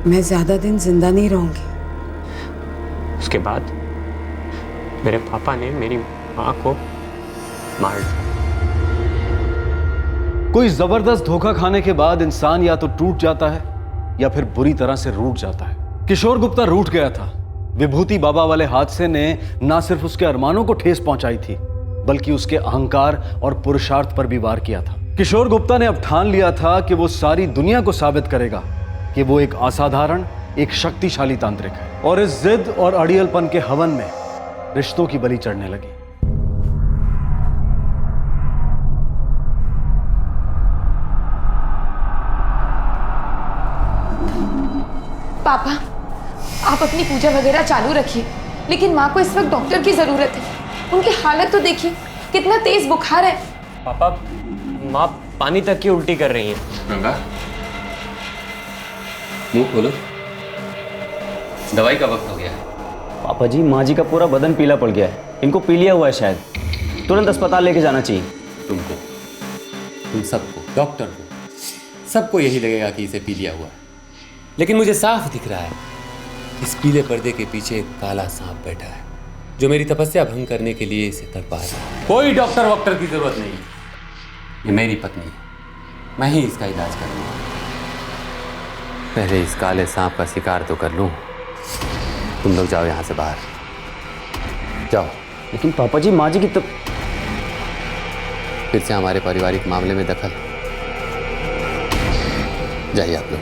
मैं ज्यादा दिन जिंदा नहीं रहूंगी। उसके बाद मेरे पापा ने मेरी माँ को मार दिया। कोई जबरदस्त धोखा खाने के बाद इंसान या तो टूट जाता है या फिर बुरी तरह से रूठ जाता है। किशोर गुप्ता रूठ गया था। विभूति बाबा वाले हादसे ने ना सिर्फ उसके अरमानों को ठेस पहुंचाई थी, बल्कि उसके अहंकार और पुरुषार्थ पर भी वार किया था। किशोर गुप्ता ने अब ठान लिया था कि वो सारी दुनिया को साबित करेगा कि वो एक असाधारण, एक शक्तिशाली तांत्रिक है। और इस जिद और अड़ियलपन के हवन में रिश्तों की बलि चढ़ने लगी। पापा, आप अपनी पूजा वगैरह चालू रखिए, लेकिन माँ को इस वक्त डॉक्टर की जरूरत है। उनकी हालत तो देखिए, कितना तेज बुखार है। पापा, माँ पानी तक की उल्टी कर रही हैं। गंगा, मुंह खोलो। दवाई का वक्त हो गया है। पापा जी, माँ जी का पूरा बदन पीला पड़ गया है, इनको पीलिया हुआ है शायद। तुरंत अस्पताल लेके जाना चाहिए। तुमको, तुम सबको, डॉक्टर को, सबको यही लगेगा कि इसे पीलिया हुआ है, लेकिन मुझे साफ दिख रहा है इस पीले पर्दे के पीछे एक काला सांप बैठा है जो मेरी तपस्या भंग करने के लिए इसे तड़पा रहा है। कोई डॉक्टर वॉक्टर की जरूरत नहीं है, ये मेरी पत्नी है, मैं ही इसका इलाज करूंगा। पहले इस काले सांप का शिकार तो कर लूं। तुम लोग जाओ यहां से बाहर, जाओ। लेकिन पापा जी, माँ जी की फिर से हमारे पारिवारिक मामले में दखल। जाइए आप लोग।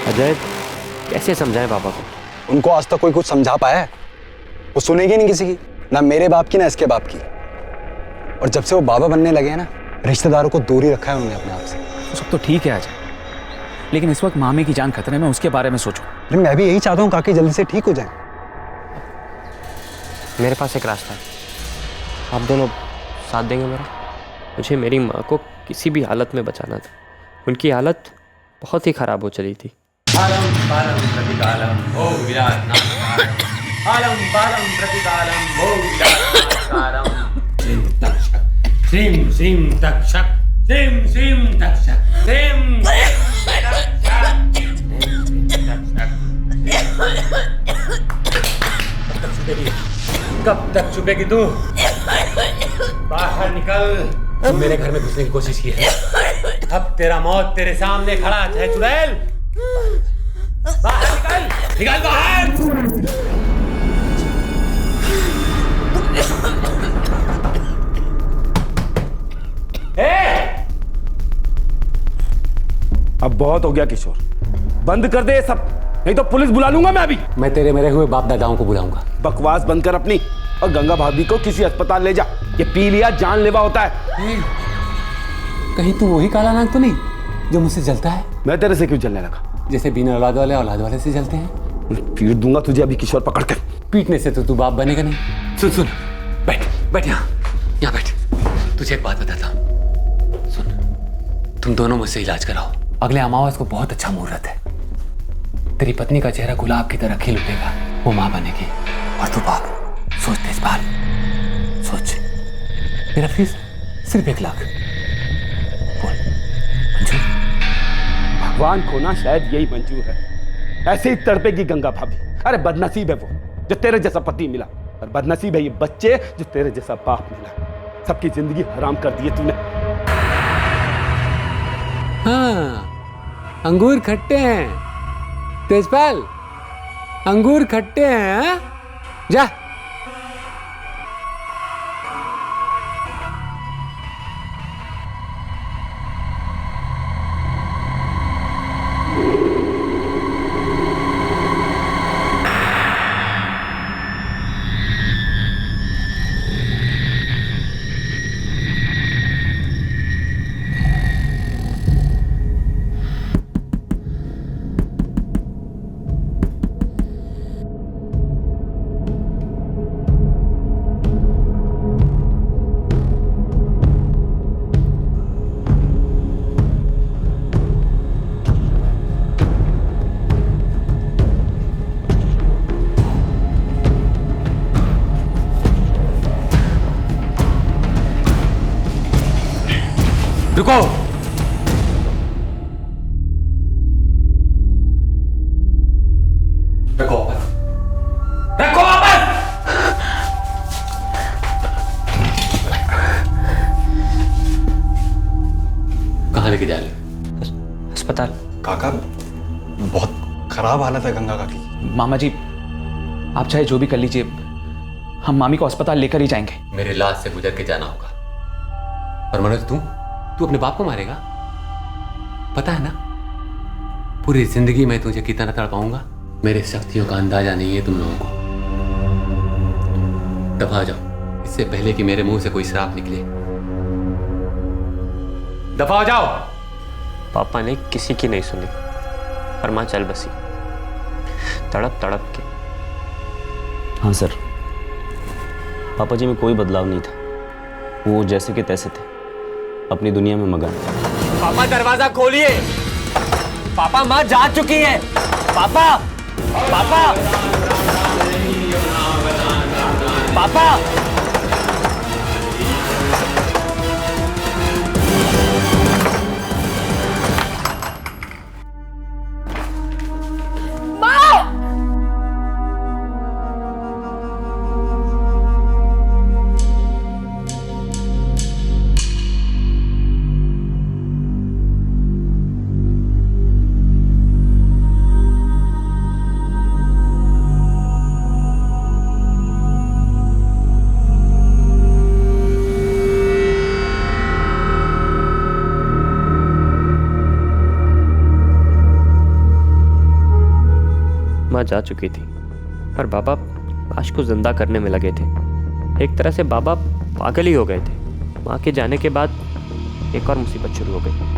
अजय, कैसे समझाएं पापा को? उनको आज तक कोई कुछ समझा पाया है? वो सुनेगी नहीं किसी की, ना मेरे बाप की ना इसके बाप की। और जब से वो बाबा बनने लगे हैं ना, रिश्तेदारों को दूर ही रखा है उन्होंने अपने आप से। वो सब तो ठीक है अजय, लेकिन इस वक्त मामी की जान खतरे में, उसके बारे में सोचो। अरे मैं भी यही चाहता हूँ काकी जल्दी से ठीक हो जाए। मेरे पास एक रास्ता है, आप दोनों साथ देंगे मेरा? मुझे मेरी माँ को किसी भी हालत में बचाना था। उनकी हालत बहुत ही खराब हो चली थी। श्रीं श्रीं तक्षक, श्रीं श्रीं तक्षक, श्रीं कब तक छुपेगी तू? बाहर निकल। तू मेरे घर में घुसने की कोशिश की है, अब तेरा मौत तेरे सामने खड़ा है। चुड़ैल, बाहर निकल, निकल बाहर। अब बहुत हो गया किशोर, बंद कर दे ये सब, नहीं तो पुलिस बुला लूंगा मैं अभी। मैं तेरे मेरे हुए बाप दादाओं को बुलाऊंगा। बकवास बंद कर अपनी, और गंगा भाभी को किसी अस्पताल ले जा। ये पी लिया जानलेवा होता है। कहीं तू वही काला नाग तो नहीं जो मुझसे जलता है? मैं तेरे से क्यों जलने लगा? जैसे बिना औलाद वाले से जलते हैं। पीट दूंगा तुझे अभी किशोर, पकड़ कर। पीटने से तो तू बाप बनेगा नहीं। सुन सुन, बैठ बैठ, यहाँ बैठ। तुझे एक बात बताता हूँ, सुन। तुम दोनों मुझसे इलाज कराओ। अगले अमावस को बहुत अच्छा मुहूर्त है। तेरी पत्नी का चेहरा गुलाब की तरह खिल उठेगा, वो माँ बनेगी और तू बाप। सोच तेजपाल, सोच। मेरा फीस सिर्फ 1 लाख। बोल मंजूर? भगवान को ना शायद यही मंजूर है। ऐसे ही तड़पेगी गंगा भाभी। अरे बदनसीब है वो जो तेरे जैसा पति मिला, और बदनसीब है ये बच्चे जो तेरे जैसा बाप मिला। सबकी जिंदगी हराम कर दी है तूने। हाँ, अंगूर खट्टे हैं तेजपाल, अंगूर खट्टे हैं। हाँ? जा। रुको। खराब हालत है गंगा काकी। मामा जी, आप चाहे जो भी कर लीजिए, हम मामी को अस्पताल लेकर ही जाएंगे। मेरे लाश से गुजर के जाना होगा। और मनोज, तू अपने बाप को मारेगा? पता है ना, पूरी जिंदगी मैं तुझे कितना तड़पाऊंगा। मेरे शक्तियों का अंदाजा नहीं है तुम लोगों को। दफा हो जाओ, इससे पहले कि मेरे मुंह से कोई श्राप निकले। दफा हो जाओ। पापा ने किसी की नहीं सुनी और माँ चल बसी तड़प तड़प के। हाँ सर, पापा जी में कोई बदलाव नहीं था। वो जैसे के तैसे थे, अपनी दुनिया में मगन। पापा दरवाजा खोलिए। पापा, माँ जा चुकी है। पापा, पापा, पापा। माँ जा चुकी थी और बाबा लाश को जिंदा करने में लगे थे। एक तरह से बाबा पागल ही हो गए थे। माँ के जाने के बाद एक और मुसीबत शुरू हो गई।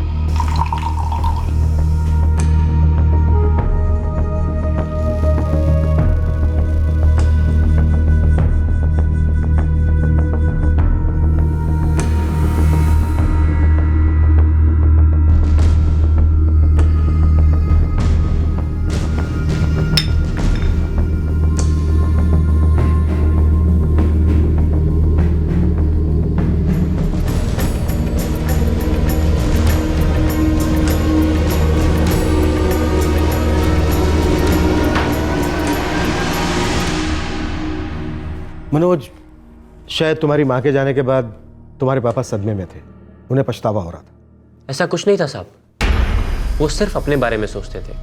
मनोज, शायद तुम्हारी माँ के जाने के बाद तुम्हारे पापा सदमे में थे, उन्हें पछतावा हो रहा था। ऐसा कुछ नहीं था साहब। वो सिर्फ अपने बारे में सोचते थे,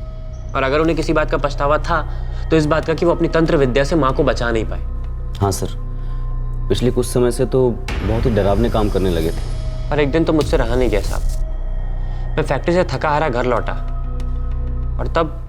और अगर उन्हें किसी बात का पछतावा था तो इस बात का कि वो अपनी तंत्र विद्या से माँ को बचा नहीं पाए। हाँ सर, पिछले कुछ समय से तो बहुत ही डरावने काम करने लगे थे। और एक दिन तो मुझसे रहा नहीं गया साहब। मैं फैक्ट्री से थका हारा घर लौटा और तब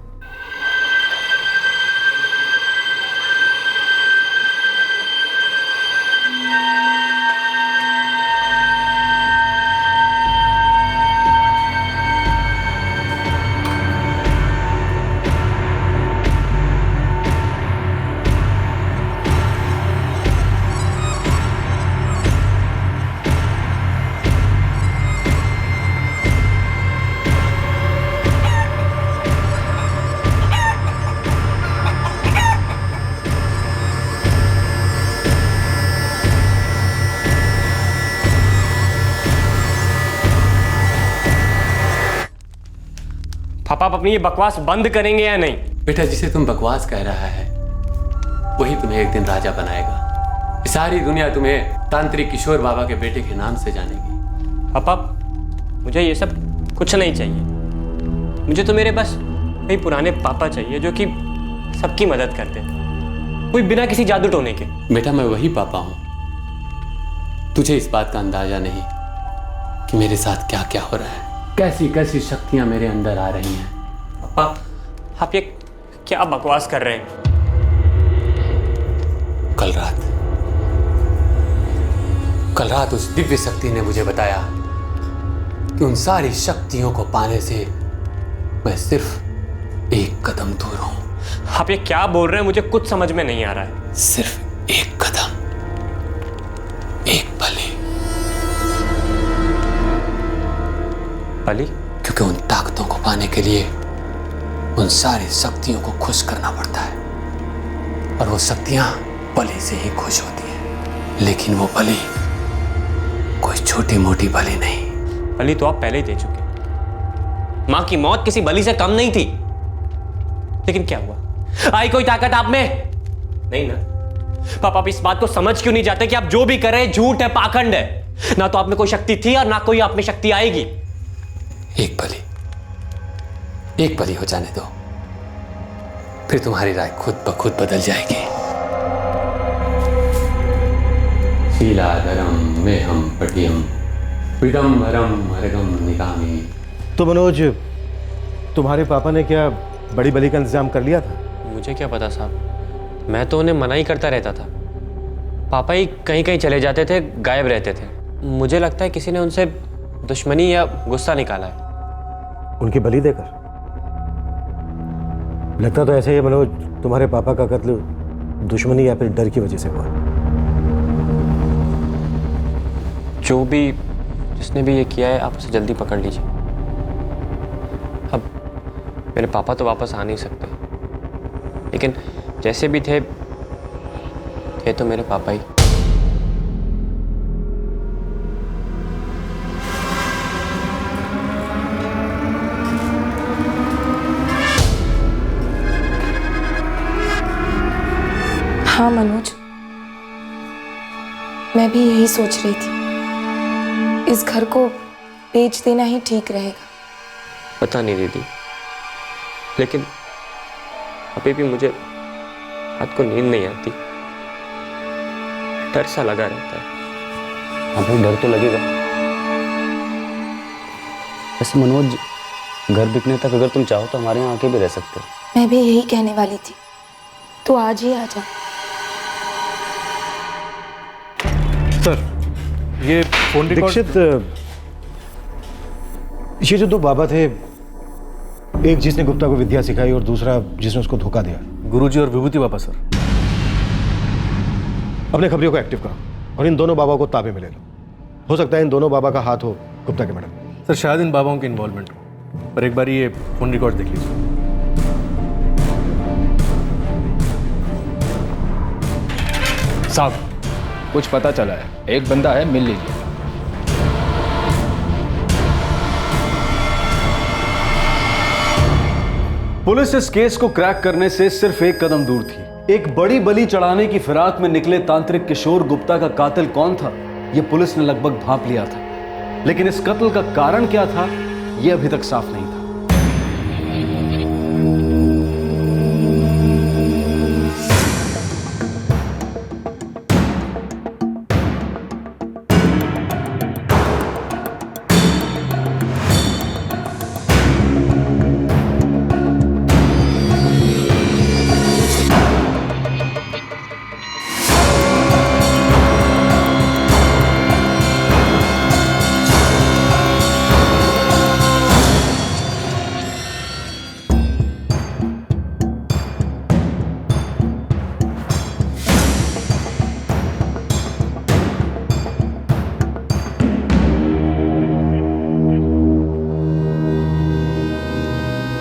पापा आप अपनी ये बकवास बंद करेंगे या नहीं? बेटा, जिसे तुम बकवास कह रहा है वही तुम्हें एक दिन राजा बनाएगा। सारी दुनिया तुम्हें तांत्रिक किशोर बाबा के बेटे के नाम से जानेगी। पापा, मुझे ये सब कुछ नहीं चाहिए। मुझे तो मेरे बस वही पुराने पापा चाहिए जो कि सबकी मदद करते थे, कोई बिना किसी जादू टोने के। बेटा, मैं वही पापा हूं। तुझे इस बात का अंदाजा नहीं कि मेरे साथ क्या क्या हो रहा है, कैसी कैसी शक्तियां मेरे अंदर आ रही हैं। पापा, आप ये क्या बकवास कर रहे हैं? कल रात उस दिव्य शक्ति ने मुझे बताया कि उन सारी शक्तियों को पाने से मैं सिर्फ एक कदम दूर हूं। आप ये क्या बोल रहे हैं? मुझे कुछ समझ में नहीं आ रहा है। सिर्फ एक कदम, एक बलि। बलि? क्योंकि उन ताकतों को पाने के लिए उन सारी शक्तियों को खुश करना पड़ता है, और वो शक्तियां बलि से ही खुश होती हैं। लेकिन वो बलि कोई छोटी मोटी बलि नहीं। बलि तो आप पहले ही दे चुके। मां की मौत किसी बलि से कम नहीं थी। लेकिन क्या हुआ? आई कोई ताकत आप में? नहीं ना। पापा, आप इस बात को समझ क्यों नहीं जाते कि आप जो भी कर रहे हैं झूठ है, पाखंड है। ना तो आप में कोई शक्ति थी और ना कोई आप में शक्ति आएगी। एक बलि हो जाने दो, फिर तुम्हारी राय खुद ब खुद बदल जाएगी। शीलाधरम मेहम पटियम पीडम्बरम हरगम निकामी। तो मनोज, तुम्हारे पापा ने क्या बड़ी बली का इंतजाम कर लिया था? मुझे क्या पता साहब, मैं तो उन्हें मना ही करता रहता था। पापा ही कहीं कहीं चले जाते थे, गायब रहते थे। मुझे लगता है किसी ने उनसे दुश्मनी या गुस्सा निकाला है। उनकी बलि देकर? लगता तो ऐसे ही मनोज, तुम्हारे पापा का कत्ल दुश्मनी या फिर डर की वजह से हुआ। जो भी, जिसने भी ये किया है, आप उसे जल्दी पकड़ लीजिए। अब मेरे पापा तो वापस आ नहीं सकते, लेकिन जैसे भी थे तो मेरे पापा ही। हाँ मनोज, मैं भी यही सोच रही थी, इस घर को बेच देना ही ठीक रहेगा। पता नहीं दीदी, लेकिन अभी भी मुझे रात को नींद नहीं आती, डर सा लगा रहता है। हाँ भाई, डर तो लगेगा। वैसे मनोज, घर बिकने तक अगर तुम चाहो तो हमारे यहाँ आके भी रह सकते हो। मैं भी यही कहने वाली थी, तो आज ही आ जा। सर, ये फोन रिकॉर्ड। दीक्षित, ये जो दो बाबा थे, एक जिसने गुप्ता को विद्या सिखाई और दूसरा जिसने उसको धोखा दिया, गुरुजी और विभूति बाबा सर। अपने खबरियों को एक्टिव करो और इन दोनों बाबा को ताबे में ले लो। हो सकता है इन दोनों बाबा का हाथ हो गुप्ता के मर्डर में। सर, शायद इन बाबाओं की इन्वॉल्वमेंट हो, पर एक बार ये फोन रिकॉर्ड देख लीजिए। साहब, कुछ पता चला है, एक बंदा है, मिल लीजिए। पुलिस इस केस को क्रैक करने से सिर्फ एक कदम दूर थी। एक बड़ी बलि चढ़ाने की फिराक में निकले तांत्रिक किशोर गुप्ता का कातिल कौन था, यह पुलिस ने लगभग भांप लिया था, लेकिन इस कत्ल का कारण क्या था, यह अभी तक साफ नहीं था।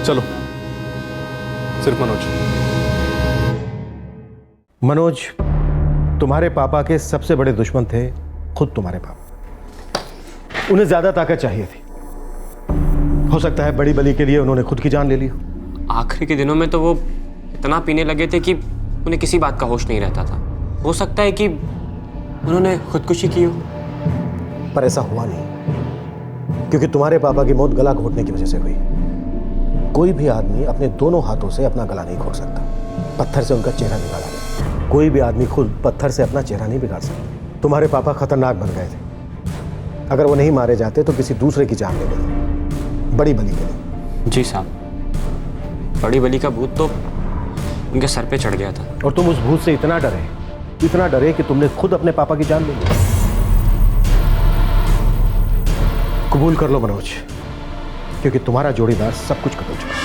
चलो, सिर्फ मनोज, तुम्हारे पापा के सबसे बड़े दुश्मन थे खुद तुम्हारे पापा। उन्हें ज्यादा ताकत चाहिए थी। हो सकता है बड़ी बली के लिए उन्होंने खुद की जान ले ली हो। आखिरी के दिनों में तो वो इतना पीने लगे थे कि उन्हें किसी बात का होश नहीं रहता था। हो सकता है कि उन्होंने खुदकुशी की हो, पर ऐसा हुआ नहीं, क्योंकि तुम्हारे पापा की मौत गला घोटने की वजह से हुई। कोई भी आदमी अपने दोनों हाथों से अपना गला नहीं घोट सकता। पत्थर से उनका चेहरा निकाला गया। कोई भी आदमी खुद पत्थर से अपना चेहरा नहीं बिगाड़ सकता। तुम्हारे पापा खतरनाक बन गए थे। अगर वो नहीं मारे जाते तो किसी दूसरे की जान ले लेते, बड़ी बली के लिए। जी साहब, बड़ी बली का भूत तो उनके सर पे चढ़ गया था। और तुम उस भूत से इतना डरे कि तुमने खुद अपने पापा की जान ले ली। कबूल कर लो मनोज, क्योंकि तुम्हारा जोड़ीदार सब कुछ बदल चुका है।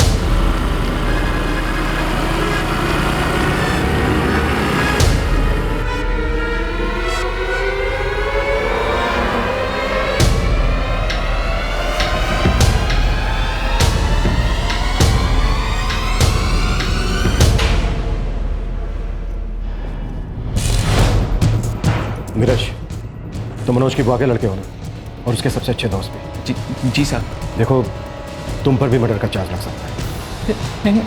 नीरज, तुम मनोज की बुआ के लड़के हो ना, और उसके सबसे अच्छे दोस्त भी। जी साहब। देखो, तुम पर भी मर्डर का चार्ज लग सकता है।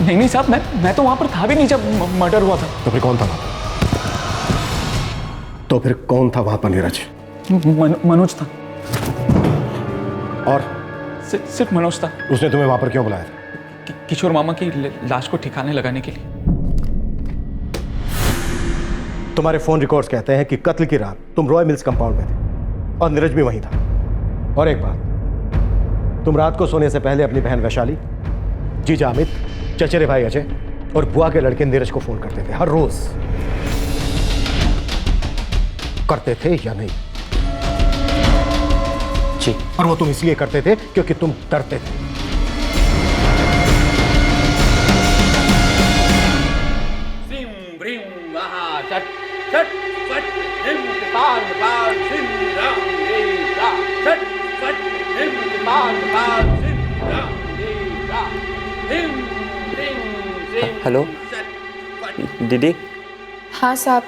नहीं साहब, मैं तो वहां पर था भी नहीं जब मर्डर हुआ था। तो फिर कौन था वहां पर? नीरज? मनोज था। और सिर्फ मनोज था। उसने तुम्हें वहां पर क्यों बुलाया था? किशोर मामा की लाश को ठिकाने लगाने के लिए। तुम्हारे फोन रिकॉर्ड्स कहते हैं कि कत्ल की रात तुम रॉय मिल्स कंपाउंड में थे और नीरज भी वहीं था। और एक बात, तुम रात को सोने से पहले अपनी बहन वैशाली, जीजा अमित, चचेरे भाई अजय और बुआ के लड़के नीरज को फोन करते थे हर रोज। करते थे या नहीं? जी। और वो तुम इसलिए करते थे क्योंकि तुम डरते थे। हेलो दीदी। हाँ साहब,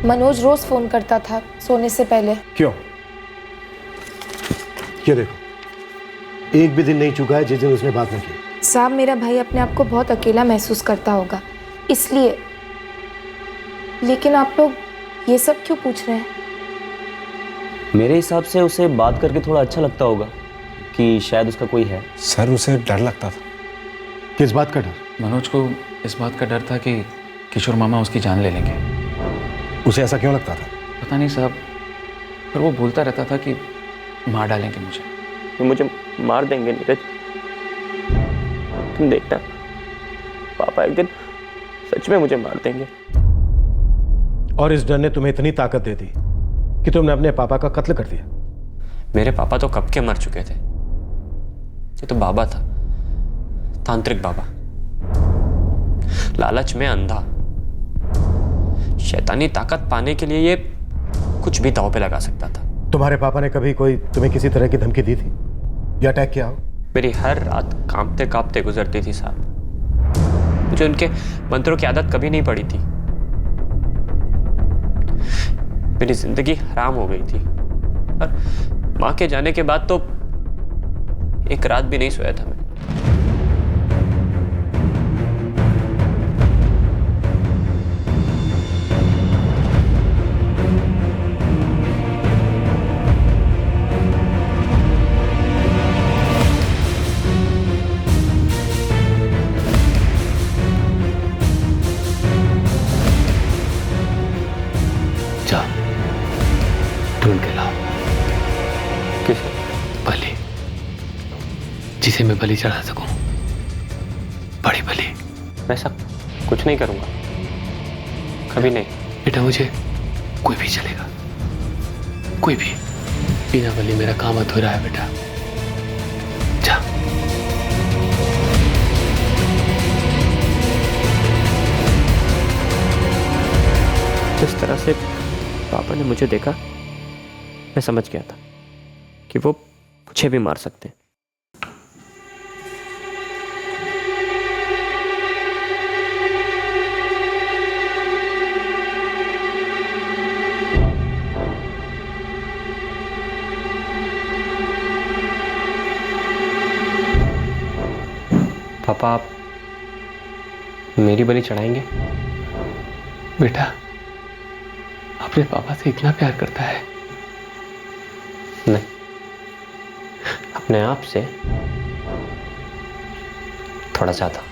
मनोज रोज फोन करता था सोने से पहले। क्यों? ये देखो, एक भी दिन नहीं चुका है जिस दिन उसने बात नहीं की। साहब, मेरा भाई अपने आप को बहुत अकेला महसूस करता होगा, इसलिए। लेकिन आप लोग ये सब क्यों पूछ रहे हैं? मेरे हिसाब से उसे बात करके थोड़ा अच्छा लगता होगा कि शायद उसका कोई है। सर, उसे डर लगता था। किस बात का डर? मनोज को इस बात का डर था कि किशोर मामा उसकी जान ले लेंगे। उसे ऐसा क्यों लगता था? पता नहीं साहब, पर वो बोलता रहता था कि मार डालेंगे मुझे मार देंगे नीरज। तुम देखना, पापा एक दिन सच में मुझे मार देंगे। और इस डर ने तुम्हें इतनी ताकत दे दी कि तुमने अपने पापा का कत्ल कर दिया। मेरे पापा तो कब के मर चुके थे। ये तो बाबा था, तांत्रिक बाबा, लालच में अंधा। शैतानी ताकत पाने के लिए ये कुछ भी दांव पे लगा सकता था। तुम्हारे पापा ने कभी कोई तुम्हें किसी तरह की धमकी दी थी या अटैक किया हो? मेरी हर रात कांपते कांपते गुजरती थी साहब। मुझे उनके मंत्रों की आदत कभी नहीं पड़ी थी। मेरी जिंदगी हराम हो गई थी और माँ के जाने के बाद तो एक रात भी नहीं सोया था मैं। ढूंढ के लाओ। किसे? बलि, जिसे मैं बलि चढ़ा सकूं। बड़ी बलि। मैं ऐसा कुछ नहीं करूंगा, कभी नहीं। बेटा, मुझे कोई भी चलेगा, कोई भी। बिना बलि मेरा काम अधूरा है बेटा। जा। जिस तरह से पापा ने मुझे देखा, मैं समझ गया था कि वो मुझे भी मार सकते हैं। पापा, आप मेरी बलि चढ़ाएंगे? बेटा, अपने पापा से इतना प्यार करता है? नहीं, अपने आप से थोड़ा ज्यादा।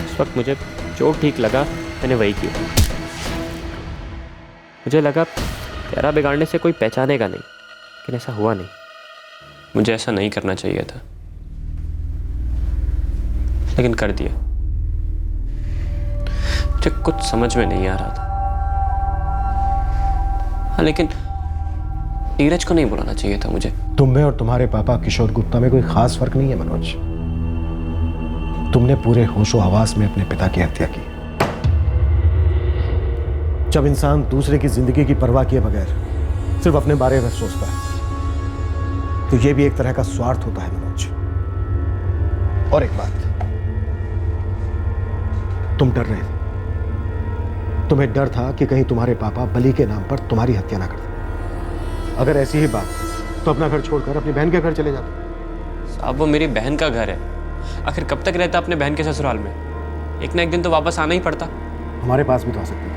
उस वक्त मुझे जो ठीक लगा मैंने वही किया। मुझे लगा तेरा बिगाड़ने से कोई पहचानेगा नहीं, लेकिन ऐसा हुआ नहीं। मुझे ऐसा नहीं करना चाहिए था, लेकिन कर दिया। मुझे कुछ समझ में नहीं आ रहा था। हाँ, लेकिन नीरज को नहीं बुलाना चाहिए था मुझे। तुम में और तुम्हारे पापा किशोर गुप्ता में कोई खास फर्क नहीं है मनोज। तुमने पूरे होशो हवास में अपने पिता की हत्या की। जब इंसान दूसरे की जिंदगी की परवाह किए बगैर सिर्फ अपने बारे में सोचता है, तो यह भी एक तरह का स्वार्थ होता है मनोज। और एक बात, तुम डर रहे थे। तुम्हें डर था कि कहीं तुम्हारे पापा बलि के नाम पर तुम्हारी हत्या ना कर दें। अगर ऐसी ही बात तो अपना घर छोड़कर अपनी बहन के घर चले जाते। साहब वो मेरी बहन का घर है, आखिर कब तक रहता अपने बहन के ससुराल में? एक ना एक दिन तो वापस आना ही पड़ता। हमारे पास भी तो आ सकते थे।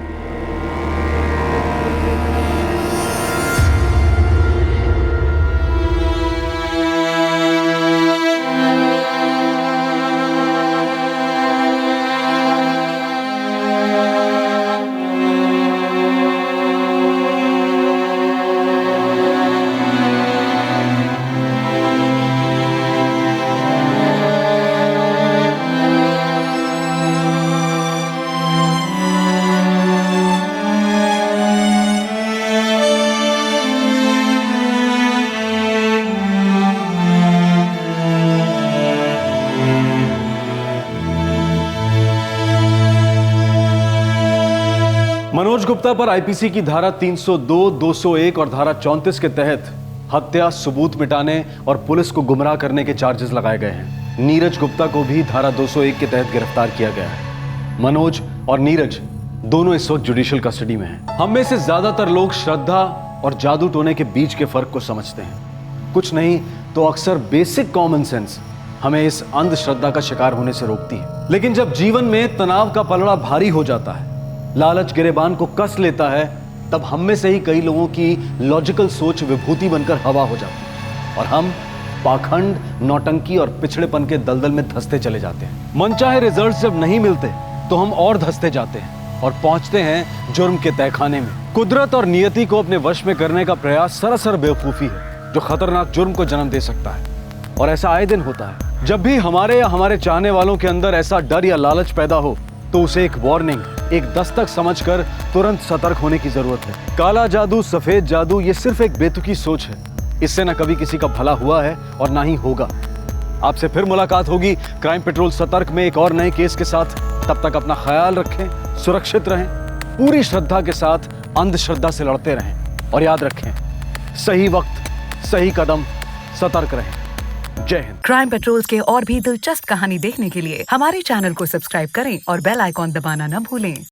मनोज गुप्ता पर आईपीसी की धारा 302, 201 और धारा 34 के तहत हत्या, सबूत मिटाने और पुलिस को गुमराह करने के चार्जेस लगाए गए हैं। नीरज गुप्ता को भी धारा 201 के तहत गिरफ्तार किया गया है। मनोज और नीरज दोनों इस वक्त जुडिशियल कस्टडी में हैं। हम में से ज्यादातर लोग श्रद्धा और जादू टोने के बीच के फर्क को समझते हैं। कुछ नहीं तो अक्सर बेसिक कॉमन सेंस हमें इस अंधश्रद्धा का शिकार होने से रोकती है। लेकिन जब जीवन में तनाव का पलड़ा भारी हो जाता है, लालच गिरेबान को कस लेता है, तब हम में से ही कई लोगों की लॉजिकल सोच विभूति बनकर हवा हो जाती है और हम पाखंड, नौटंकी और पिछड़ेपन के दलदल में धंसते चले जाते हैं। मनचाहे रिजल्ट्स जब नहीं मिलते तो हम और धंसते जाते हैं और पहुंचते हैं जुर्म के तहखाने में। कुदरत और नियति को अपने वश में करने का प्रयास सरासर बेवकूफी है जो खतरनाक जुर्म को जन्म दे सकता है। और ऐसा आए दिन होता है। जब भी हमारे या हमारे चाहने वालों के अंदर ऐसा डर या लालच पैदा हो तो उसे एक वार्निंग, एक दस्तक समझकर तुरंत सतर्क होने की जरूरत है। काला जादू, सफेद जादू ये सिर्फ एक बेतुकी सोच है। इससे न कभी किसी का भला हुआ है और ना ही होगा। आपसे फिर मुलाकात होगी क्राइम पेट्रोल सतर्क में एक और नए केस के साथ। तब तक अपना ख्याल रखें, सुरक्षित रहें, पूरी श्रद्धा के साथ अंधश्रद्धा से लड़ते रहें और याद रखें, सही वक्त, सही कदम, सतर्क रहें। जय हिंद। क्राइम पेट्रोल्स के और भी दिलचस्प कहानी देखने के लिए हमारे चैनल को सब्सक्राइब करें और बेल आइकॉन दबाना न भूलें।